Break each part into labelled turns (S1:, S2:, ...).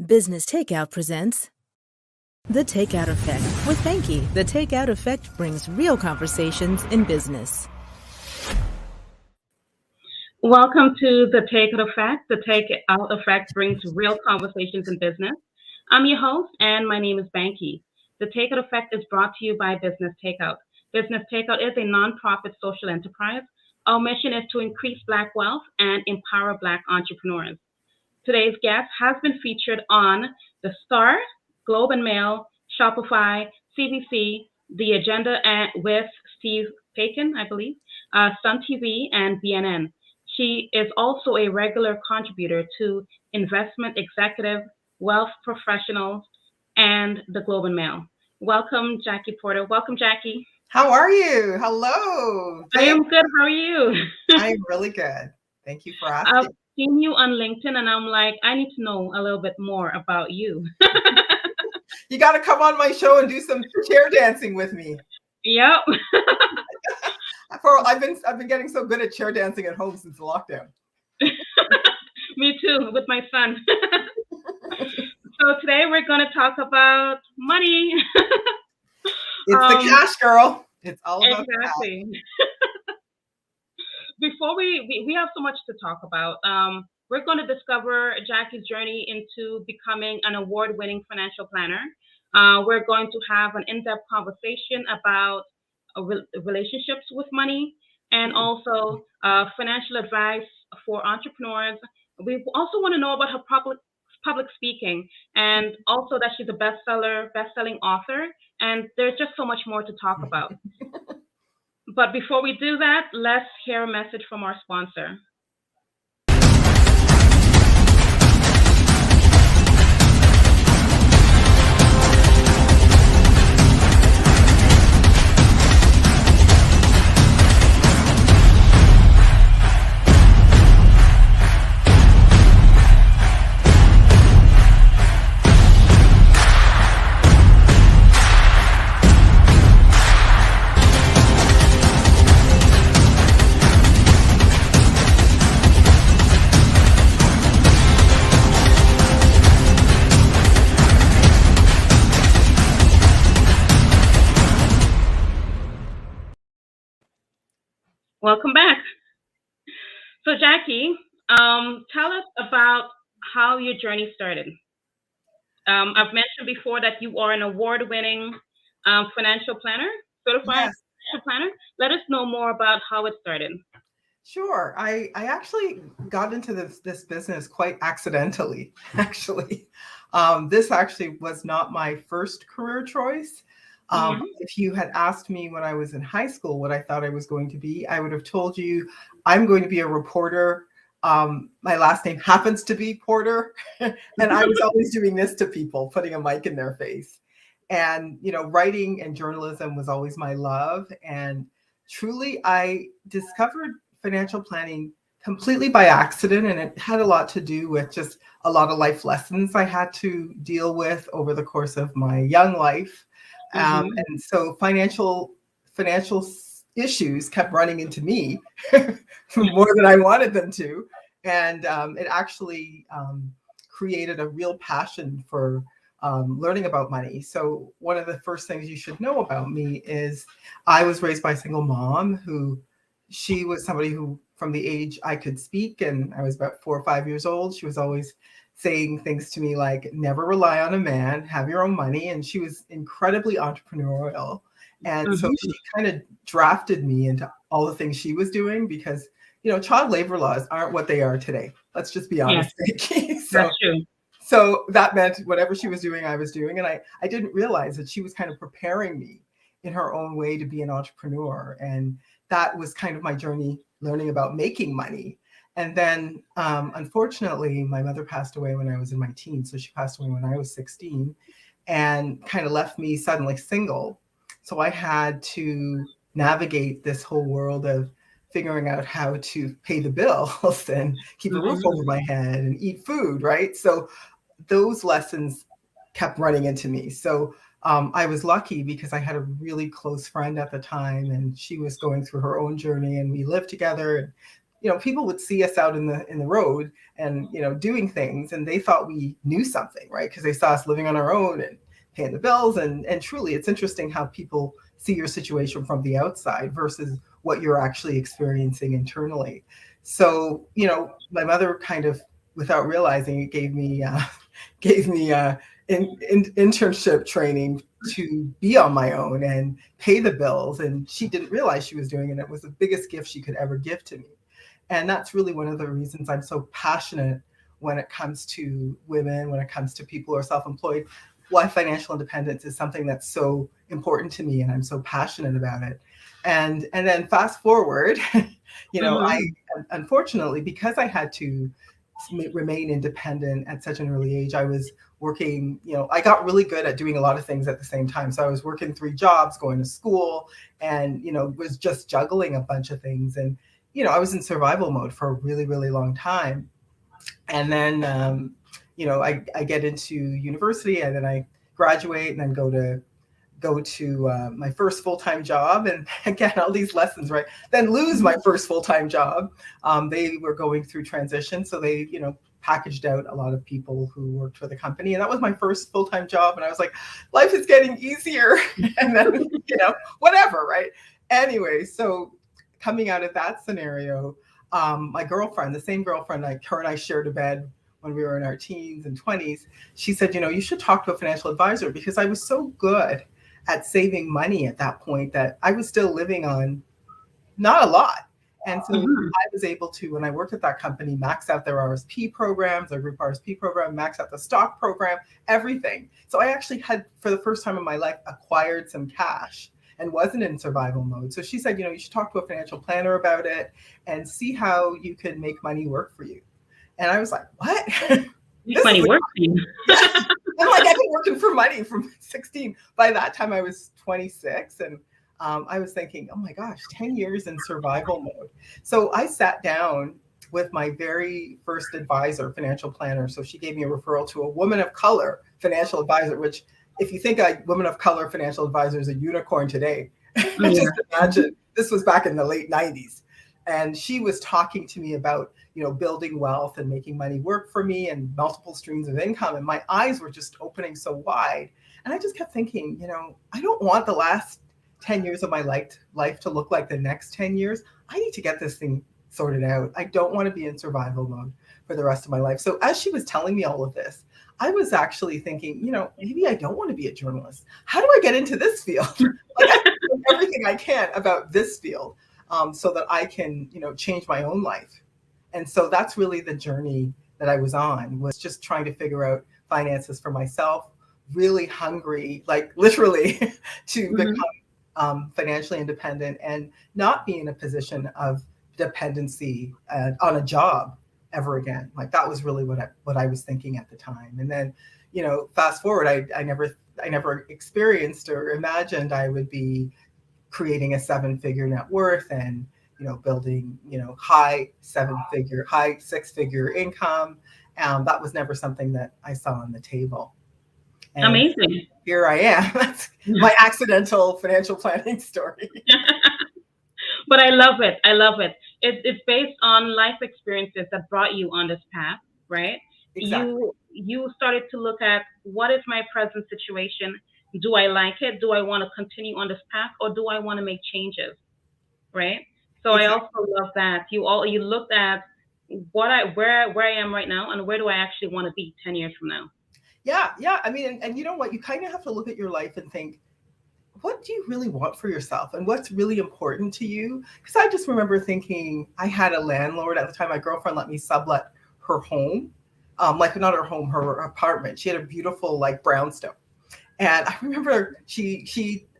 S1: Business Takeout presents The Takeout Effect with Banki. The Takeout Effect brings real conversations in business.
S2: Welcome to The Takeout Effect. The Takeout Effect brings real conversations in business. I'm your host, and my name is Banki. The Takeout Effect is brought to you by Business Takeout. Business Takeout is a nonprofit social enterprise. Our mission is to increase Black wealth and empower Black entrepreneurs. Today's guest has been featured on The Star, Globe and Mail, Shopify, CBC, The Agenda with Steve Bacon, I believe, Sun TV, and BNN. She is also a regular contributor to Investment Executive, Wealth Professionals, and the Globe and Mail. Welcome, Jackie Porter. Welcome, Jackie.
S3: How are you? Hello.
S2: I am good. How are you?
S3: I'm really good. Thank you for asking.
S2: I've seen you on LinkedIn, and I'm like, I need to know a little bit more about you.
S3: You got to come on my show and do some chair dancing with me.
S2: Yep.
S3: I've been getting so good at chair dancing at home since the lockdown.
S2: Me too, with my son. So today we're going to talk about money.
S3: It's the cash, girl. It's all about
S2: exactly. Before we have so much to talk about. We're going to discover Jackie's journey into becoming an award-winning financial planner. We're going to have an in-depth conversation about relationships with money and also financial advice for entrepreneurs. We also want to know about her public speaking, and also that she's a best-selling author, and there's just so much more to talk about. But before we do that, let's hear a message from our sponsor. Welcome back. So Jackie, tell us about how your journey started. I've mentioned before that you are an award-winning financial planner, certified financial planner. Let us know more about how it started.
S3: Sure. I actually got into this business quite accidentally, actually. This actually was not my first career choice. If you had asked me when I was in high school what I thought I was going to be, I would have told you I'm going to be a reporter. My last name happens to be Porter. And I was always doing this to people, putting a mic in their face. And, writing and journalism was always my love. And truly, I discovered financial planning completely by accident. And it had a lot to do with just a lot of life lessons I had to deal with over the course of my young life. And so financial issues kept running into me more than I wanted them to. And it actually created a real passion for learning about money. So one of the first things you should know about me is I was raised by a single mom she was somebody who, from the age I could speak, and I was about 4 or 5 years old, she was always saying things to me like, never rely on a man, have your own money. And she was incredibly entrepreneurial. And so she kind of drafted me into all the things she was doing because, child labor laws aren't what they are today. Let's just be honest.
S2: Yes. That's true.
S3: So that meant whatever she was doing, I was doing. And I didn't realize that she was kind of preparing me in her own way to be an entrepreneur. And that was kind of my journey, learning about making money. And then, unfortunately, my mother passed away when I was in my teens. So she passed away when I was 16 and kind of left me suddenly single. So I had to navigate this whole world of figuring out how to pay the bills and keep a roof over my head and eat food, right? So those lessons kept running into me. So I was lucky because I had a really close friend at the time, and she was going through her own journey, and we lived together. people would see us out in the road and, doing things, and they thought we knew something, right? Because they saw us living on our own and paying the bills. And truly, it's interesting how people see your situation from the outside versus what you're actually experiencing internally. So, my mother kind of, without realizing it, gave me internship training to be on my own and pay the bills. And she didn't realize she was doing it. And it was the biggest gift she could ever give to me. And that's really one of the reasons I'm so passionate when it comes to women, when it comes to people who are self-employed, why financial independence is something that's so important to me, and I'm so passionate about it. And then fast forward, I unfortunately, because I had to remain independent at such an early age, I was working, I got really good at doing a lot of things at the same time. So I was working 3 jobs, going to school, and, was just juggling a bunch of things. And, I was in survival mode for a really, really long time. And then, I get into university, and then I graduate, and then go to my first full-time job. And again, all these lessons, right? Then lose my first full-time job. They were going through transition. So they, packaged out a lot of people who worked for the company. And that was my first full-time job. And I was like, life is getting easier. And then, whatever, right? Anyway, so coming out of that scenario, my girlfriend, the same girlfriend, her and I shared a bed when we were in our teens and 20s, she said, you should talk to a financial advisor, because I was so good at saving money at that point that I was still living on not a lot. And so I was able to, when I worked at that company, max out their RSP programs, their group RSP program, max out the stock program, everything. So I actually had, for the first time in my life, acquired some cash and wasn't in survival mode. So she said, you should talk to a financial planner about it and see how you can make money work for you. And I was like, what?
S2: Money work for you.
S3: I'm like, I've been working for money from 16. By that time, I was 26. And I was thinking, oh my gosh, 10 years in survival mode. So I sat down with my very first advisor, financial planner. So she gave me a referral to a woman of color financial advisor, which, if you think a woman of color financial advisor is a unicorn today, just imagine, this was back in the late 90s. And she was talking to me about, building wealth and making money work for me and multiple streams of income. And my eyes were just opening so wide. And I just kept thinking, I don't want the last 10 years of my life to look like the next 10 years. I need to get this thing sorted out. I don't want to be in survival mode for the rest of my life. So as she was telling me all of this, I was actually thinking, maybe I don't want to be a journalist. How do I get into this field? Like, I do everything I can about this field, so that I can, change my own life. And so that's really the journey that I was on, was just trying to figure out finances for myself, really hungry, like literally, to become financially independent and not be in a position of dependency on a job ever again. Like, that was really what I was thinking at the time. And then, fast forward, I never experienced or imagined I would be creating a 7-figure net worth and, building, high 6-figure income. That was never something that I saw on the table. And
S2: amazing.
S3: Here I am. That's my accidental financial planning story.
S2: But I love it. I love it. It's based on life experiences that brought you on this path, right?
S3: Exactly.
S2: You started to look at, what is my present situation? Do I like it? Do I want to continue on this path, or do I want to make changes? Right. So exactly. I also love that you looked at where I am right now, and where do I actually want to be 10 years from now?
S3: Yeah. I mean, and you know what? You kind of have to look at your life and think, what do you really want for yourself, and what's really important to you? Because I just remember thinking, I had a landlord at the time. My girlfriend let me sublet her home, like not her home, her apartment. She had a beautiful brownstone. And I remember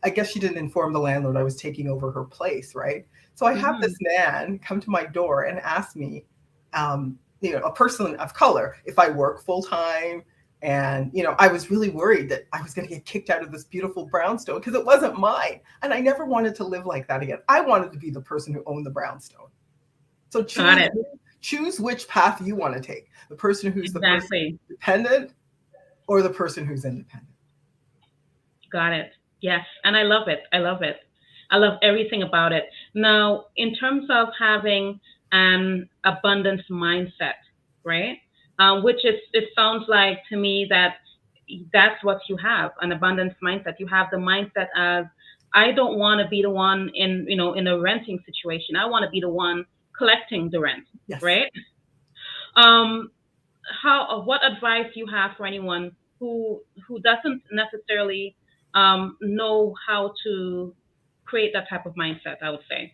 S3: I guess she didn't inform the landlord I was taking over her place, right? So I have this man come to my door and ask me, a person of color, if I work full time. And, I was really worried that I was going to get kicked out of this beautiful brownstone because it wasn't mine. And I never wanted to live like that again. I wanted to be the person who owned the brownstone. So choose which path you want to take. The person who's the person dependent, or the person who's independent.
S2: Got it. Yes. And I love it. I love it. I love everything about it. Now, in terms of having an abundance mindset, right? It sounds like to me that that's what you have, an abundance mindset. You have the mindset as, I don't want to be the one in a renting situation. I want to be the one collecting the rent,
S3: Yes.
S2: right? What advice you have for anyone who doesn't necessarily know how to create that type of mindset, I would say.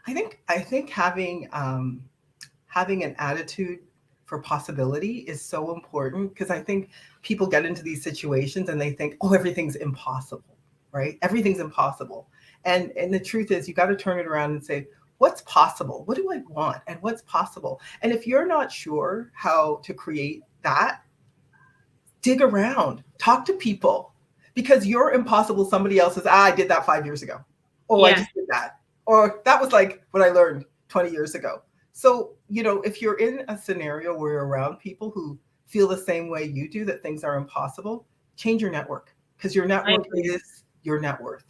S3: I think having an attitude for possibility is so important, because I think people get into these situations and they think, oh, everything's impossible, right? Everything's impossible. And the truth is, you got to turn it around and say, what's possible? What do I want? And what's possible? And if you're not sure how to create that, dig around, talk to people, because you're impossible. Somebody else says, I did that 5 years ago. Oh, I just did that. Or that was like what I learned 20 years ago. So, if you're in a scenario where you're around people who feel the same way you do, that things are impossible, change your network, because your network is your net worth.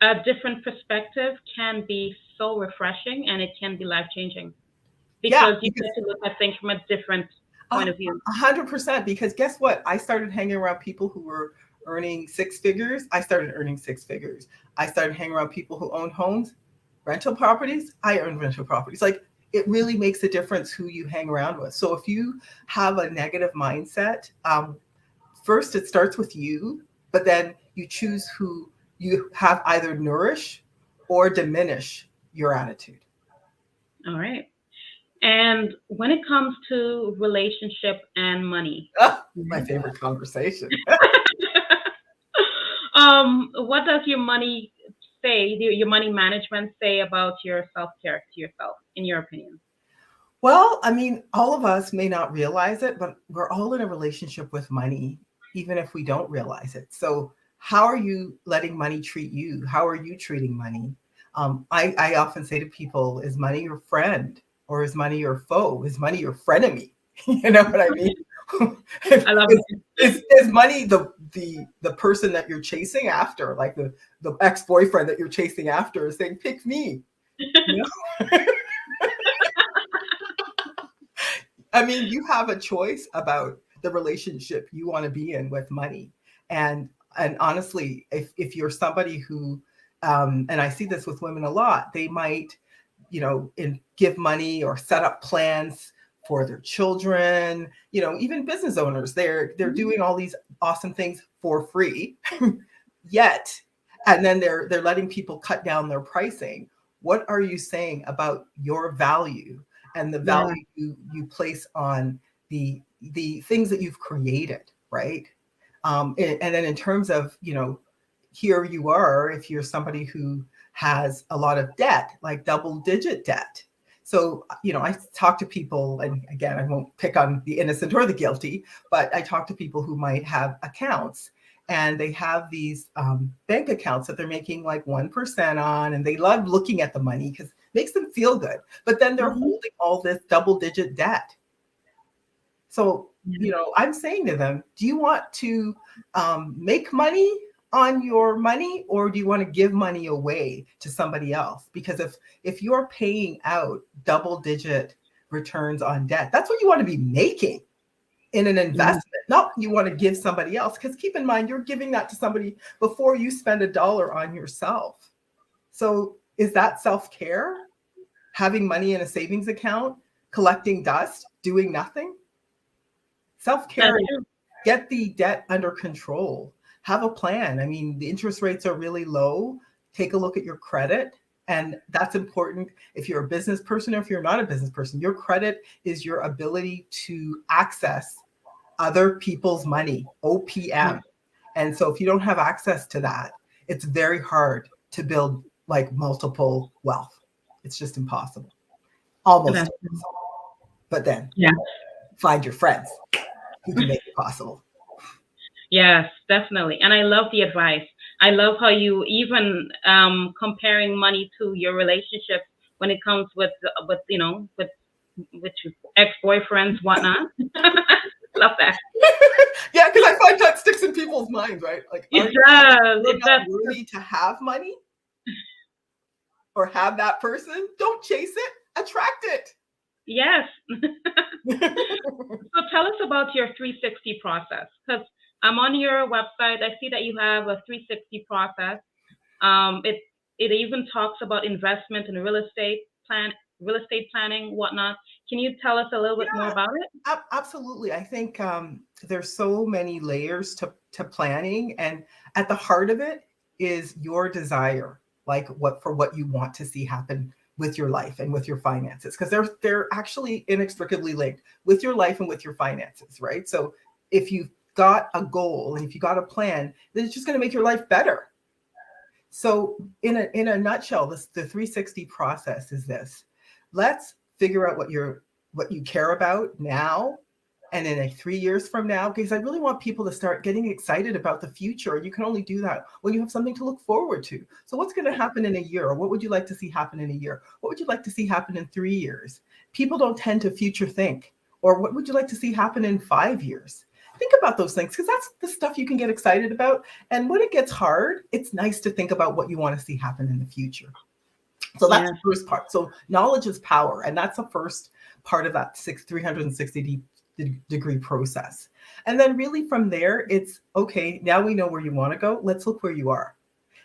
S2: A different perspective can be so refreshing, and it can be life-changing, because you get to look at things from a different point of view.
S3: 100%, because guess what? I started hanging around people who were earning six figures. I started earning six figures. I started hanging around people who owned homes, rental properties. I earned rental properties. Like, it really makes a difference who you hang around with. So if you have a negative mindset, first it starts with you, but then you choose who you have either nourish or diminish your attitude.
S2: All right. And when it comes to relationship and money,
S3: my favorite conversation.
S2: What does your money say, your money management say about your self-care to yourself, in your opinion?
S3: Well, I mean, all of us may not realize it, but we're all in a relationship with money, even if we don't realize it. So how are you letting money treat you? How are you treating money? I often say to people, is money your friend, or is money your foe? Is money your frenemy? You know what I mean?
S2: I love it.
S3: Is money the person that you're chasing after, like the ex-boyfriend that you're chasing after is saying, pick me? You know? I mean, you have a choice about the relationship you want to be in with money. And honestly, if you're somebody who, and I see this with women a lot, they might, give money or set up plans for their children, even business owners, they're doing all these awesome things for free, yet, and then they're letting people cut down their pricing. What are you saying about your value and the value you place on the things that you've created, right? And then in terms of, here you are, if you're somebody who has a lot of debt, like double-digit debt. So, I talk to people, and again, I won't pick on the innocent or the guilty, but I talk to people who might have accounts, and they have these bank accounts that they're making like 1% on, and they love looking at the money because it makes them feel good. But then they're holding all this double-digit debt. So, I'm saying to them, do you want to make money on your money, or do you want to give money away to somebody else? Because if you're paying out double-digit returns on debt, that's what you want to be making in an investment, not you want to give somebody else. Because keep in mind, you're giving that to somebody before you spend $1 on yourself. So is that self-care? Having money in a savings account, collecting dust, doing nothing? Self-care, get the debt under control. Have a plan. I mean, the interest rates are really low. Take a look at your credit. And that's important if you're a business person or if you're not a business person. Your credit is your ability to access other people's money, OPM. And so if you don't have access to that, it's very hard to build like multiple wealth. It's just impossible. Almost impossible. But then find your friends who can make it possible.
S2: Yes, definitely. And I love the advice. I love how you even comparing money to your relationships when it comes with your ex-boyfriends, whatnot. Love that.
S3: Yeah, because I find that sticks in people's minds, right? Like,
S2: it does.
S3: You're not worthy to have money or have that person. Don't chase it. attract it.
S2: Yes. So tell us about your 360 process, because I'm on your website. I see that you have a 360 process. It even talks about investment and real estate planning, whatnot. Can you tell us a little bit more
S3: Yeah,
S2: about it?
S3: absolutely. I think there's so many layers to planning, and at the heart of it is your desire, like what you want to see happen with your life and with your finances, because they're actually inextricably linked with your life and with your finances, right? So if you've got a goal and if you got a plan, then it's just going to make your life better. So in a nutshell, the 360 process is this. Let's figure out what you care about now and in 3 years from now, because I really want people to start getting excited about the future. You can only do that when you have something to look forward to. So what's going to happen in a year? Or what would you like to see happen in a year? What would you like to see happen in 3 years? People don't tend to future think. Or what would you like to see happen in 5 years? Think about those things, because that's the stuff you can get excited about. And when it gets hard, it's nice to think about what you want to see happen in the future. So that's
S2: Yeah.
S3: the first part. So knowledge is power. And that's the first part of that 360 degree process. And then really from there, it's okay, now we know where you want to go. Let's look where you are.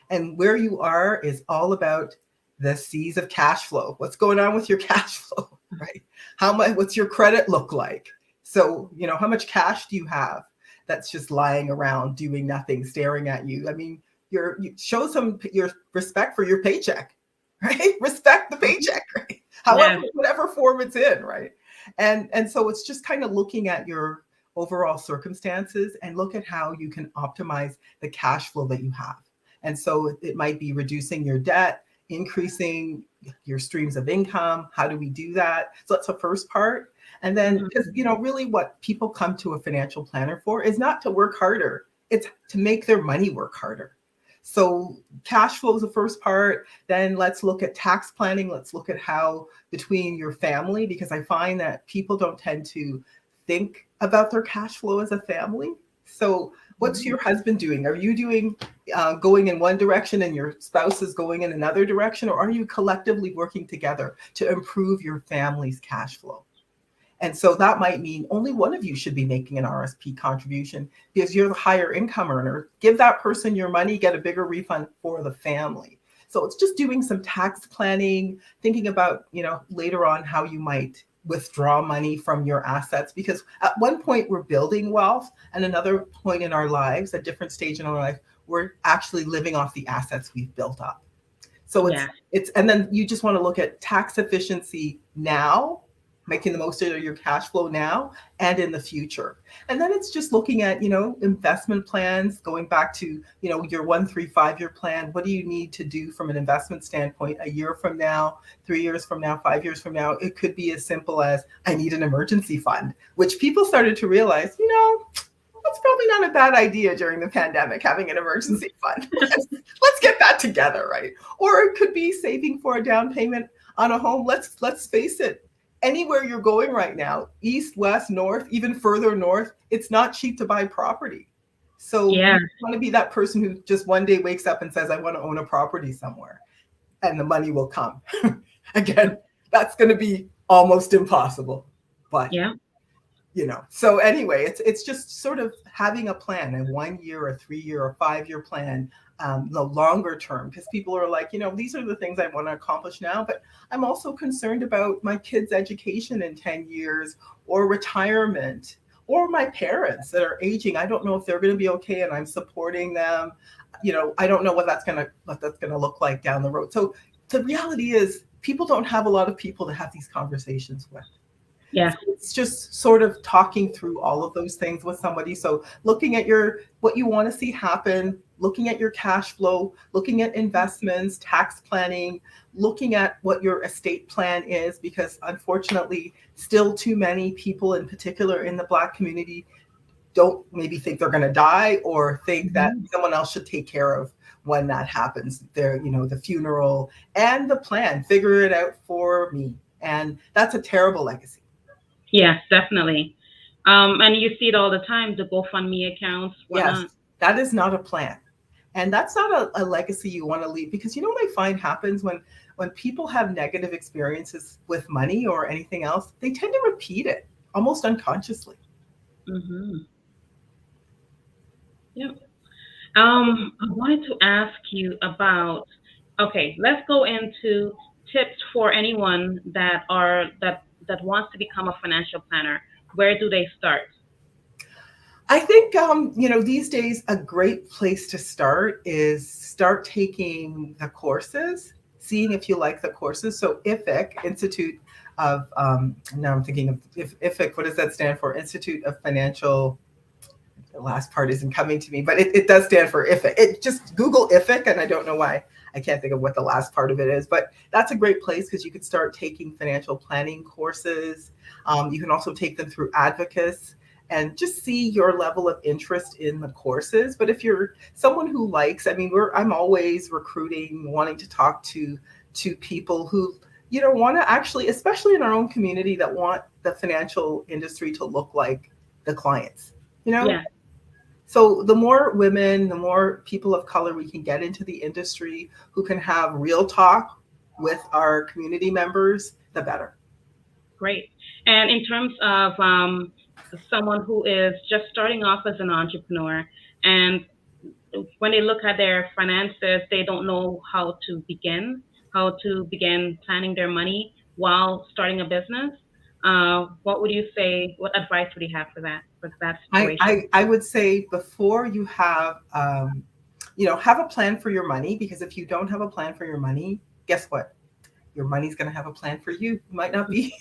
S3: And where you are is all about the C's of cash flow. What's going on with your cash flow, right? What's your credit look like? So, how much cash do you have that's just lying around doing nothing, staring at you? I mean, you show your respect for your paycheck, right? Respect the paycheck, right? However, whatever form it's in, right? And so it's just kind of looking at your overall circumstances and look at how you can optimize the cash flow that you have. And so it might be reducing your debt, increasing your streams of income. How do we do that? So that's the first part. And then, because, really what people come to a financial planner for is not to work harder. It's to make their money work harder. So cash flow is the first part. Then let's look at tax planning. Let's look at how between your family, because I find that people don't tend to think about their cash flow as a family. So what's your husband doing? Are you doing going in one direction and your spouse is going in another direction? Or are you collectively working together to improve your family's cash flow? And so that might mean only one of you should be making an RSP contribution because you're the higher income earner. Give that person your money, get a bigger refund for the family. So it's just doing some tax planning, thinking about, later on how you might withdraw money from your assets, because at one point we're building wealth and another point in our lives, a different stage in our life, we're actually living off the assets we've built up. So and then you just want to look at tax efficiency now, making the most of your cash flow now and in the future. And then it's just looking at, investment plans, going back to, your 1, 3, 5-year plan. What do you need to do from an investment standpoint a year from now, 3 years from now, 5 years from now? It could be as simple as I need an emergency fund, which people started to realize, that's probably not a bad idea during the pandemic, having an emergency fund. Let's get that together, right? Or it could be saving for a down payment on a home. Let's face it. Anywhere you're going right now, east, west, north, even further north, it's not cheap to buy property. So you want to be that person who just one day wakes up and says, I want to own a property somewhere, and the money will come. Again, that's going to be almost impossible. But, so anyway, it's just sort of having a plan, a 1 year, a 3 year, or 5-year plan, the longer term, because people are like, these are the things I want to accomplish now, but I'm also concerned about my kids' education in 10 years or retirement or my parents that are aging. I don't know if they're going to be okay and I'm supporting them. I don't know what that's going to look like down the road. So the reality is people don't have a lot of people to have these conversations with.
S2: Yeah.
S3: So it's just sort of talking through all of those things with somebody. So looking at what you want to see happen, looking at your cash flow, looking at investments, tax planning, looking at what your estate plan is, because unfortunately, still too many people, in particular in the Black community, don't maybe think they're going to die or think that someone else should take care of when that happens. The funeral and the plan, figure it out for me. And that's a terrible legacy.
S2: Yes, definitely. And you see it all the time, the GoFundMe accounts.
S3: Yes, that is not a plan. And that's not a legacy you want to leave, because what I find happens when when people have negative experiences with money or anything else, they tend to repeat it almost unconsciously.
S2: Mm-hmm. Yep. I wanted to ask you about, okay, let's go into tips for anyone that wants to become a financial planner. Where do they start?
S3: I think, these days, a great place to start is start taking the courses, seeing if you like the courses. So IFIC, Institute of, now I'm thinking of IFIC, what does that stand for? Institute of Financial, the last part isn't coming to me, but it does stand for IFIC. It just Google IFIC, and I don't know why I can't think of what the last part of it is, but that's a great place because you could start taking financial planning courses. You can also take them through Advocates and just see your level of interest in the courses. But if you're someone who likes, I'm always recruiting, wanting to talk to people who, want to actually, especially in our own community, that want the financial industry to look like the clients,
S2: Yeah.
S3: So the more women, the more people of color we can get into the industry who can have real talk with our community members, the better.
S2: Great. And in terms of someone who is just starting off as an entrepreneur, and when they look at their finances, they don't know how to begin planning their money while starting a business. What would you say? What advice would you have for that situation?
S3: I would say before you have a plan for your money, because if you don't have a plan for your money, guess what? Your money's going to have a plan for you. It might not be,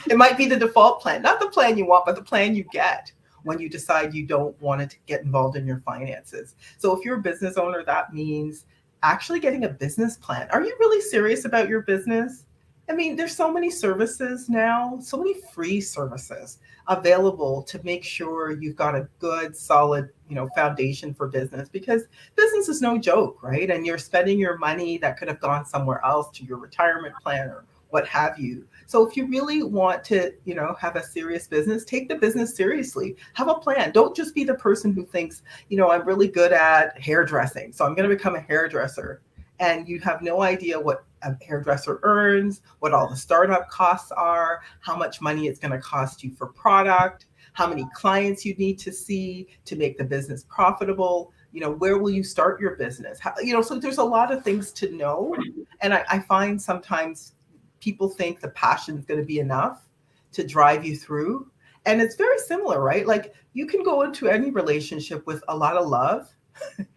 S3: it might be the default plan, not the plan you want, but the plan you get when you decide you don't want to get involved in your finances. So if you're a business owner, that means actually getting a business plan. Are you really serious about your business? There's so many services now, so many free services available to make sure you've got a good, solid, foundation for business, because business is no joke, right? And you're spending your money that could have gone somewhere else to your retirement plan or what have you. So if you really want to, have a serious business, take the business seriously. Have a plan. Don't just be the person who thinks, I'm really good at hairdressing, so I'm going to become a hairdresser. And you have no idea what a hairdresser earns, what all the startup costs are, how much money it's going to cost you for product, how many clients you need to see to make the business profitable. Where will you start your business? So there's a lot of things to know. And I find sometimes people think the passion is going to be enough to drive you through. And it's very similar, right? Like you can go into any relationship with a lot of love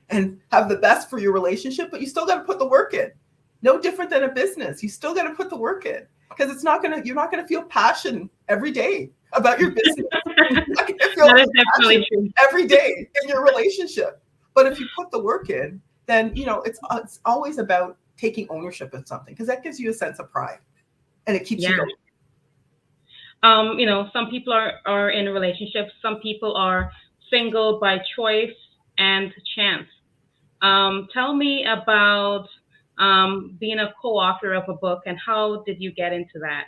S3: and have the best for your relationship, but you still got to put the work in. No different than a business. You still got to put the work in, because you're not going to feel passion every day about your business. You're not going to feel
S2: That is definitely true.
S3: every day in your relationship. But if you put the work in, then, it's always about taking ownership of something, because that gives you a sense of pride and it keeps you going.
S2: Some people are in relationships. Some people are single by choice and chance. Tell me about being a co-author of a book, and how did you get into that?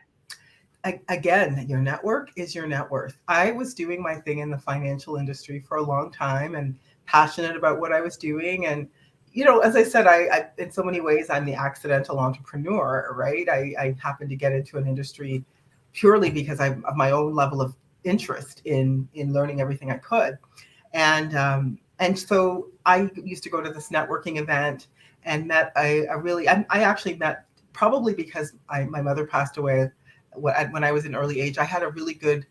S3: Again, your network is your net worth. I was doing my thing in the financial industry for a long time and passionate about what I was doing. And, as I said, I in so many ways, I'm the accidental entrepreneur, right? I happened to get into an industry purely because of my own level of interest in learning everything I could. And so I used to go to this networking event and met I actually met, probably because my mother passed away when I was in early age. I had a really good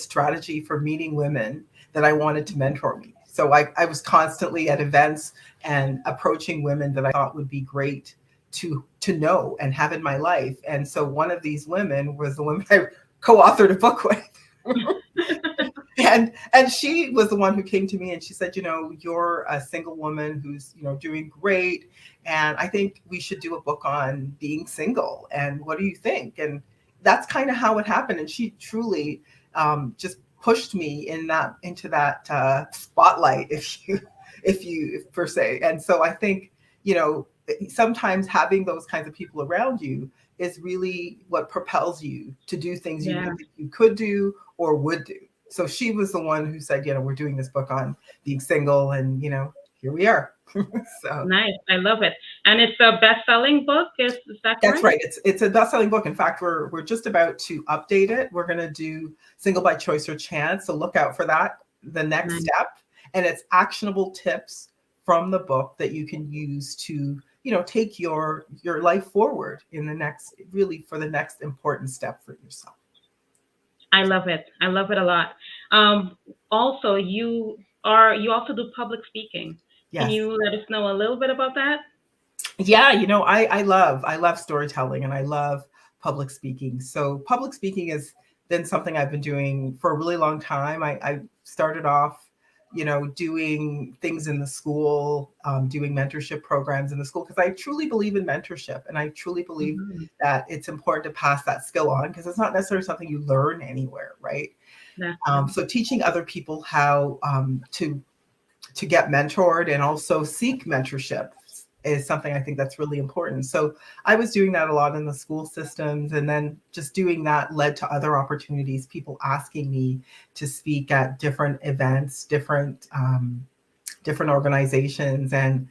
S3: strategy for meeting women that I wanted to mentor me. So I was constantly at events and approaching women that I thought would be great to know and have in my life. And so one of these women was the woman I co-authored a book with. And she was the one who came to me and she said, you're a single woman who's, doing great. And I think we should do a book on being single. And what do you think? And that's kind of how it happened. And she truly just pushed me into that spotlight, if you per se. And so I think, sometimes having those kinds of people around you is really what propels you to do things you didn't think you could do or would do. So she was the one who said, we're doing this book on being single, and, here we are. So
S2: Nice. I love it. And it's a best-selling book. Is that
S3: that's
S2: correct?
S3: right. It's a best-selling book. In fact, we're just about to update it. We're going to do single by choice or chance. So look out for that. The next
S2: Nice.
S3: step, and it's actionable tips from the book that you can use to, take your life forward in for the next important step for yourself.
S2: I love it. I love it a lot. Also, you also do public speaking. Can
S3: Yes.
S2: you let us know a little bit about that?
S3: Yeah, I love storytelling and I love public speaking. So public speaking has been something I've been doing for a really long time. I started off, doing things in the school, doing mentorship programs in the school because I truly believe in mentorship and I truly believe
S2: Mhm.
S3: that it's important to pass that skill on because it's not necessarily something you learn anywhere, right?
S2: That's
S3: So teaching other people how to get mentored and also seek mentorship is something I think that's really important. So I was doing that a lot in the school systems, and then just doing that led to other opportunities, people asking me to speak at different events, different organizations. And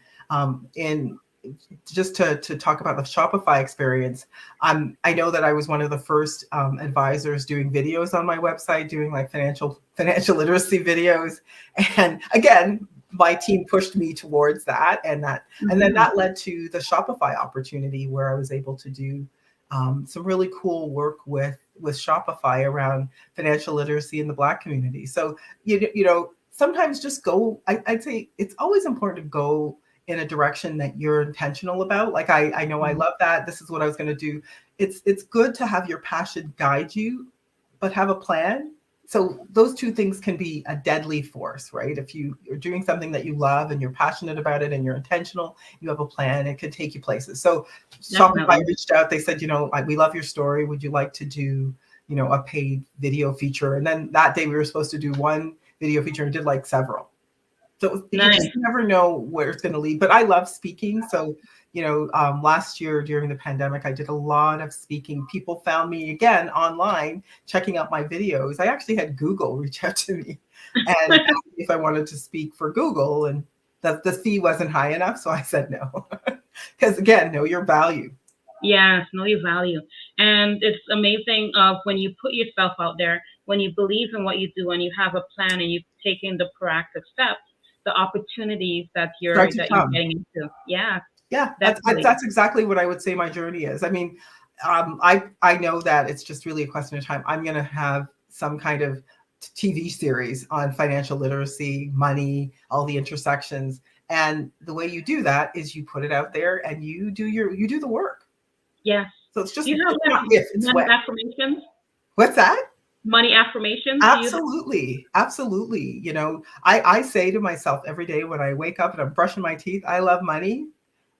S3: in just to talk about the Shopify experience, I know that I was one of the first advisors doing videos on my website, doing like financial literacy videos. And again, my team pushed me towards that, and then that led to the Shopify opportunity where I was able to do some really cool work with Shopify around financial literacy in the Black community. So sometimes just go. I'd say it's always important to go in a direction that you're intentional about. Like I know I love that. This is what I was going to do. It's good to have your passion guide you, but have a plan. So those two things can be a deadly force, right? If you're doing something that you love and you're passionate about it and you're intentional, you have a plan, it could take you places. So Shopify
S2: Definitely.
S3: reached out, they said, we love your story. Would you like to do, a paid video feature? And then that day we were supposed to do one video feature and did like several. So you
S2: Nice.
S3: just never know where it's going to lead. But I love speaking. So, last year during the pandemic, I did a lot of speaking. People found me again online, checking out my videos. I actually had Google reach out to me and ask me if I wanted to speak for Google. And the fee wasn't high enough. So I said no. Because again, know your value.
S2: Yes, know your value. And it's amazing when you put yourself out there, when you believe in what you do, and you have a plan and you've taken the proactive steps, the opportunities that
S3: Start
S2: you're
S3: to come.
S2: getting into. Yeah,
S3: Yeah,
S2: definitely.
S3: that's exactly what I would say my journey is. I mean, I know that it's just really a question of time. I'm going to have some kind of TV series on financial literacy, money, all the intersections. And the way you do that is you put it out there and you do the work.
S2: Yes.
S3: So it's
S2: Do you have
S3: not if, it's
S2: money
S3: when.
S2: affirmations?
S3: What's that?
S2: Money affirmations? Do you have?
S3: Absolutely. Absolutely. I say to myself every day when I wake up and I'm brushing my teeth, I love money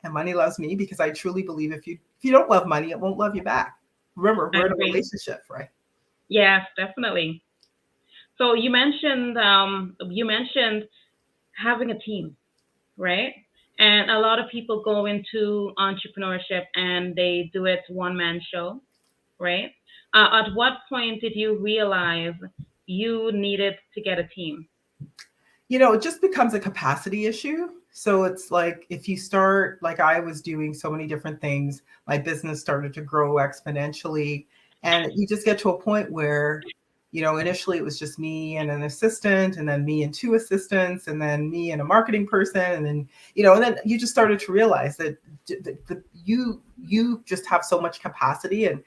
S3: and money loves me because I truly believe if you don't love money, it won't love you back. Remember,
S2: I
S3: we're in a
S2: agree.
S3: relationship, right?
S2: Yes, definitely. So you mentioned having a team, right? And a lot of people go into entrepreneurship and they do it one man show, right? At what point did you realize you needed to get a team?
S3: It just becomes a capacity issue. So it's like if you start, like I was doing so many different things, my business started to grow exponentially. And you just get to a point where, initially it was just me and an assistant, and then me and two assistants, and then me and a marketing person. And then, and then you just started to realize that you just have so much capacity. And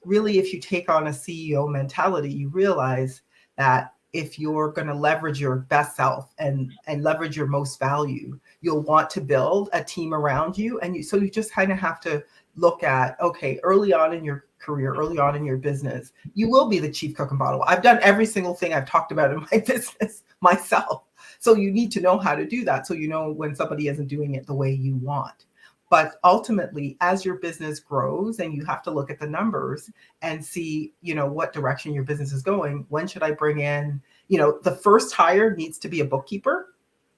S3: really, if you take on a CEO mentality, you realize that if you're going to leverage your best self and leverage your most value, you'll want to build a team around you. And so you just kind of have to look at, okay, early on in your career, early on in your business, you will be the chief cook and bottle. I've done every single thing I've talked about in my business myself. So you need to know how to do that. So you know when somebody isn't doing it the way you want. But ultimately, as your business grows and you have to look at the numbers and see, what direction your business is going, when should I bring in, the first hire needs to be a bookkeeper.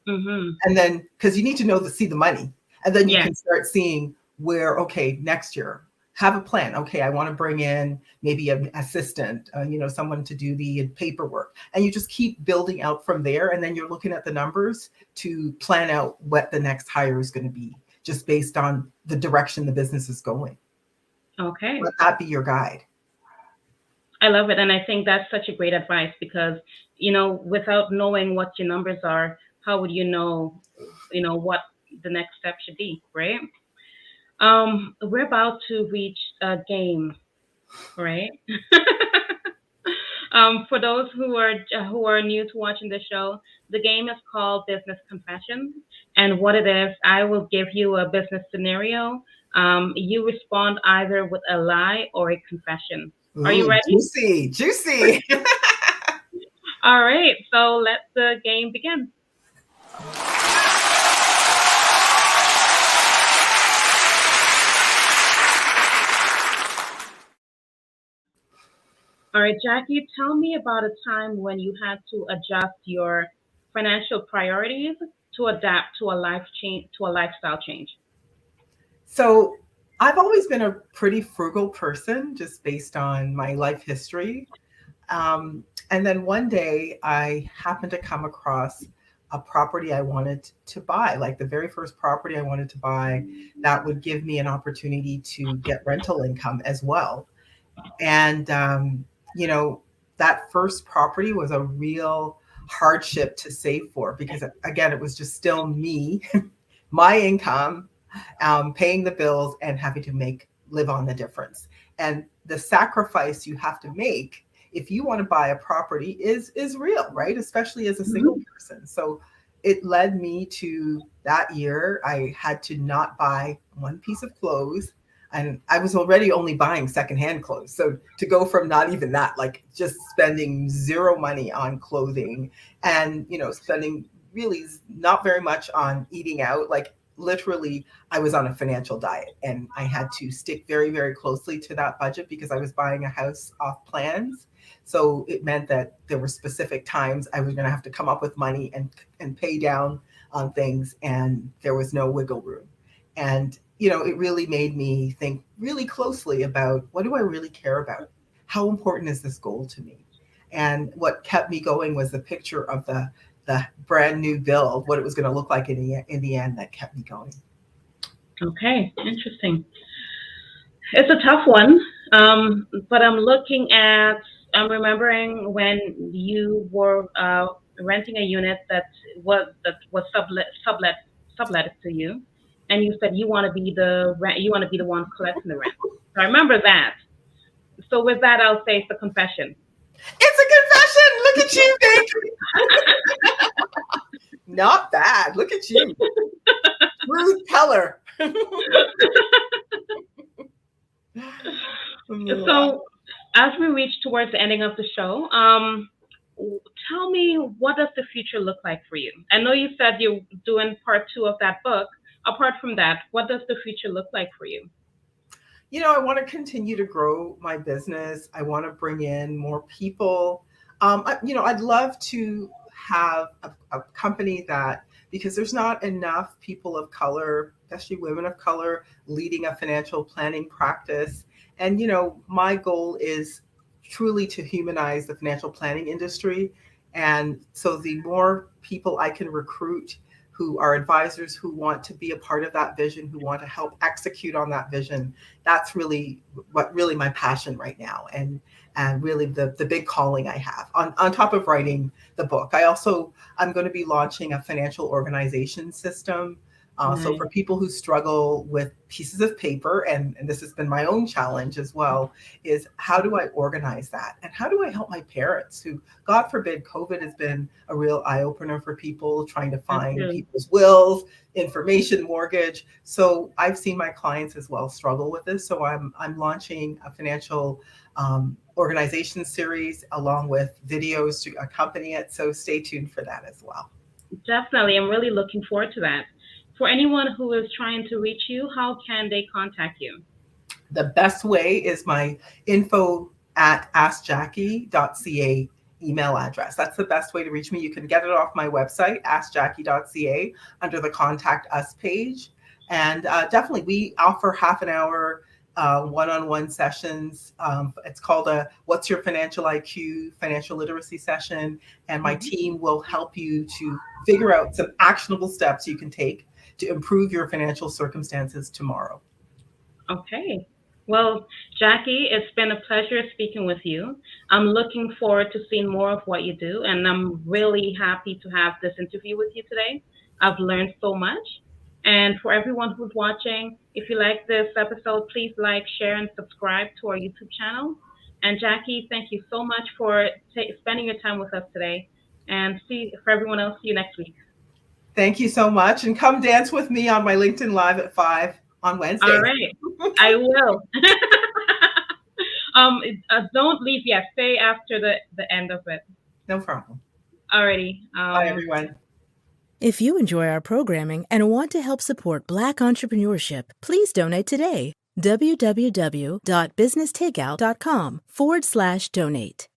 S2: Mm-hmm.
S3: And then, because you need to see the money. And then you
S2: Yeah.
S3: can start seeing where, okay, next year, have a plan. Okay, I want to bring in maybe an assistant, someone to do the paperwork, and you just keep building out from there. And then you're looking at the numbers to plan out what the next hire is going to be, just based on the direction the business is going.
S2: Okay.
S3: Let that be your guide.
S2: I love it. And I think that's such a great advice because, without knowing what your numbers are, how would you know what the next step should be, right? We're about to reach a game, right? For those who are new to watching the show, the game is called Business Confession. And what it is, I will give you a business scenario. You respond either with a lie or a confession. Are you ready?
S3: Juicy.
S2: All right, so let the game begin. All right, Jackie, tell me about a time when you had to adjust your financial priorities to adapt to a lifestyle change.
S3: So I've always been a pretty frugal person, just based on my life history. And then one day I happened to come across a property I wanted to buy, like the very first property I wanted to buy that would give me an opportunity to get rental income as well. And, that first property was a real hardship to save for because, again, it was just still me, my income, paying the bills and having to live on the difference. And the sacrifice you have to make if you want to buy a property is real, right? Especially as a single person. So it led me to that year. I had to not buy one piece of clothes. And I was already only buying secondhand clothes. So to go from not even that, like just spending zero money on clothing and, spending really not very much on eating out, like literally I was on a financial diet and I had to stick very, very closely to that budget because I was buying a house off plans. So it meant that there were specific times I was going to have to come up with money and pay down on things, and there was no wiggle room. And it really made me think really closely about what do I really care about? How important is this goal to me? And what kept me going was the picture of the brand new build, what it was going to look like in the end that kept me going.
S2: Okay, interesting. It's a tough one, but I'm remembering when you were renting a unit that was sublet to you, and you said you want to be the one collecting the rent. So I remember that. So with that, I'll say it's a confession.
S3: It's a confession. Look at you, Banki. Not bad. Look at you. Ruth Teller.
S2: So as we reach towards the ending of the show, tell me, what does the future look like for you? I know you said you're doing part 2 of that book. Apart from that, what does the future look like for you?
S3: I want to continue to grow my business. I want to bring in more people. I'd love to have a company because there's not enough people of color, especially women of color, leading a financial planning practice. And, my goal is truly to humanize the financial planning industry. And so the more people I can recruit who are advisors who want to be a part of that vision, who want to help execute on that vision, that's really my passion right now. And really the big calling I have on top of writing the book. I'm going to be launching a financial organization system. So for people who struggle with pieces of paper, and this has been my own challenge as well, is how do I organize that? And how do I help my parents who, God forbid, COVID has been a real eye-opener for people trying to find people's wills, information, mortgage. So I've seen my clients as well struggle with this. So I'm launching a financial organization series along with videos to accompany it. So stay tuned for that as well.
S2: Definitely. I'm really looking forward to that. For anyone who is trying to reach you, how can they contact you?
S3: The best way is my info@askjackie.ca email address. That's the best way to reach me. You can get it off my website, askjackie.ca, under the Contact Us page. And definitely, we offer half an hour one-on-one sessions. It's called a What's Your Financial IQ financial literacy session. And my team will help you to figure out some actionable steps you can take to improve your financial circumstances tomorrow.
S2: Okay. Well, Jackie, it's been a pleasure speaking with you. I'm looking forward to seeing more of what you do, and I'm really happy to have this interview with you today. I've learned so much. And for everyone who's watching, if you like this episode, please like, share, and subscribe to our YouTube channel. And Jackie, thank you so much for spending your time with us today. And for everyone else, see you next week.
S3: Thank you so much. And come dance with me on my LinkedIn Live at 5 on Wednesday.
S2: All right. I will. Don't leave yet. Stay after the end of it.
S3: No problem.
S2: Alrighty.
S3: Bye, everyone.
S1: If you enjoy our programming and want to help support Black entrepreneurship, please donate today. www.businesstakeout.com/donate.